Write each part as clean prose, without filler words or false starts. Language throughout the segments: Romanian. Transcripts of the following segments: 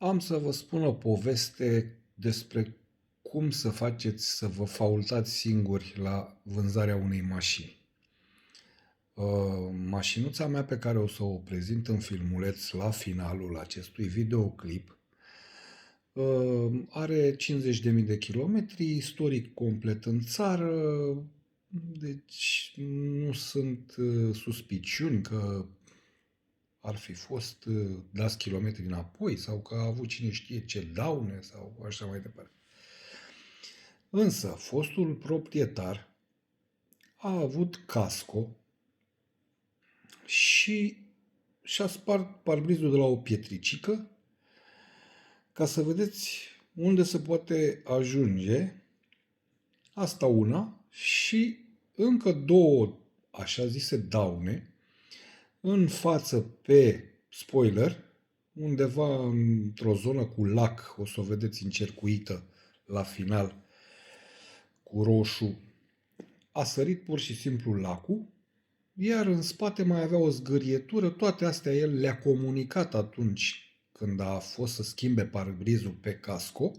Am să vă spun o poveste despre cum să faceți să vă faultați singuri la vânzarea unei mașini. Mașinuța mea pe care o să o prezint în filmuleț la finalul acestui videoclip are 50.000 de kilometri, istoric complet în țară, deci nu sunt suspiciuni că ar fi fost dați kilometri înapoi sau că a avut cine știe ce daune sau așa mai departe. Însă, fostul proprietar a avut casco și și-a spart parbrizul de la o pietricică ca să vedeți unde se poate ajunge. Asta una și încă două așa zise daune în față pe spoiler, undeva într-o zonă cu lac, o să o vedeți încercuită la final cu roșu, a sărit pur și simplu lacul, iar în spate mai avea o zgârietură, toate astea el le-a comunicat atunci când a fost să schimbe parbrizul pe casco,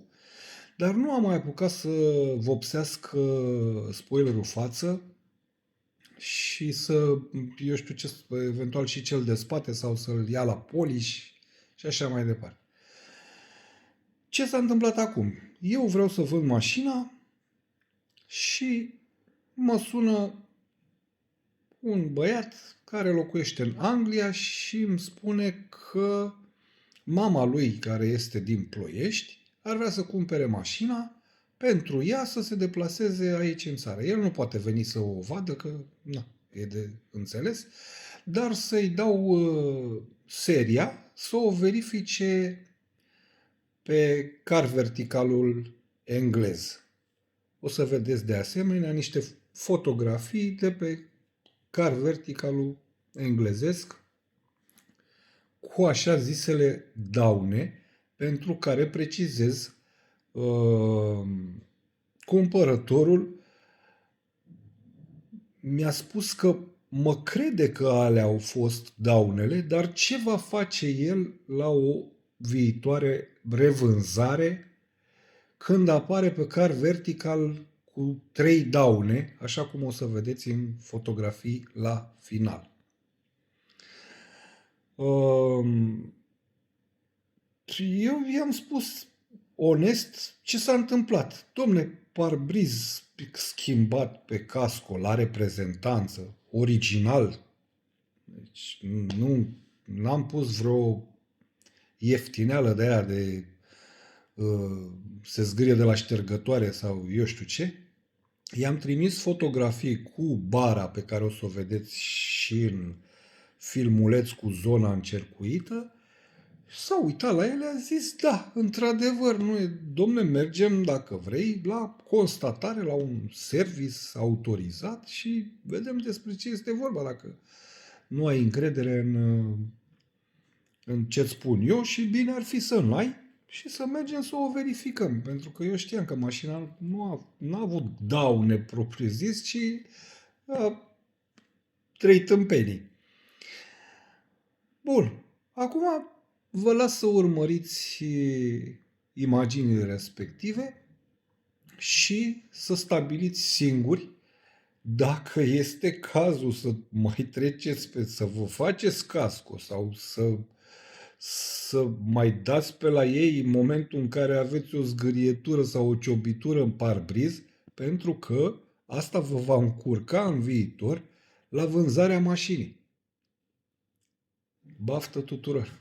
dar nu a mai apucat să vopsească spoilerul față și să, eu știu ce, eventual și cel de spate sau să-l ia la polish și așa mai departe. Ce s-a întâmplat acum? Eu vreau să vând mașina și mă sună un băiat care locuiește în Anglia și îmi spune că mama lui, care este din Ploiești, ar vrea să cumpere mașina pentru ea să se deplaseze aici în țară. El nu poate veni să o vadă, că na, e de înțeles, dar să-i dau seria să o verifice pe car verticalul englez. O să vedeți de asemenea niște fotografii de pe car verticalul englezesc cu așa zisele daune, pentru care, precizez, cumpărătorul mi-a spus că mă crede că alea au fost daunele, dar ce va face el la o viitoare revânzare când apare pe car vertical cu 3 daune, așa cum o să vedeți în fotografii la final. Eu i-am spus onest ce s-a întâmplat. Dom'le, parbriz schimbat pe casco la reprezentanță, original. Deci n-am pus vreo ieftineală de aia de se zgârie de la ștergătoare sau eu știu ce. I-am trimis fotografii cu bara pe care o să o vedeți și în filmuleț cu zona încercuită. S-a uitat la ele, a zis, da, într-adevăr, nu e, domne, mergem, dacă vrei, la constatare, la un service autorizat și vedem despre ce este vorba, dacă nu ai încredere în ce-ți spun eu și bine ar fi să nu ai și să mergem să o verificăm, pentru că eu știam că mașina nu a avut daune propriu-zis, ci trei tâmpenii. Bun, acum vă las să urmăriți imaginile respective și să stabiliți singuri dacă este cazul să mai treceți să vă faceți casco sau să mai dați pe la ei în momentul în care aveți o zgârietură sau o ciobitură în parbriz, pentru că asta vă va încurca în viitor la vânzarea mașinii. Baftă tuturor!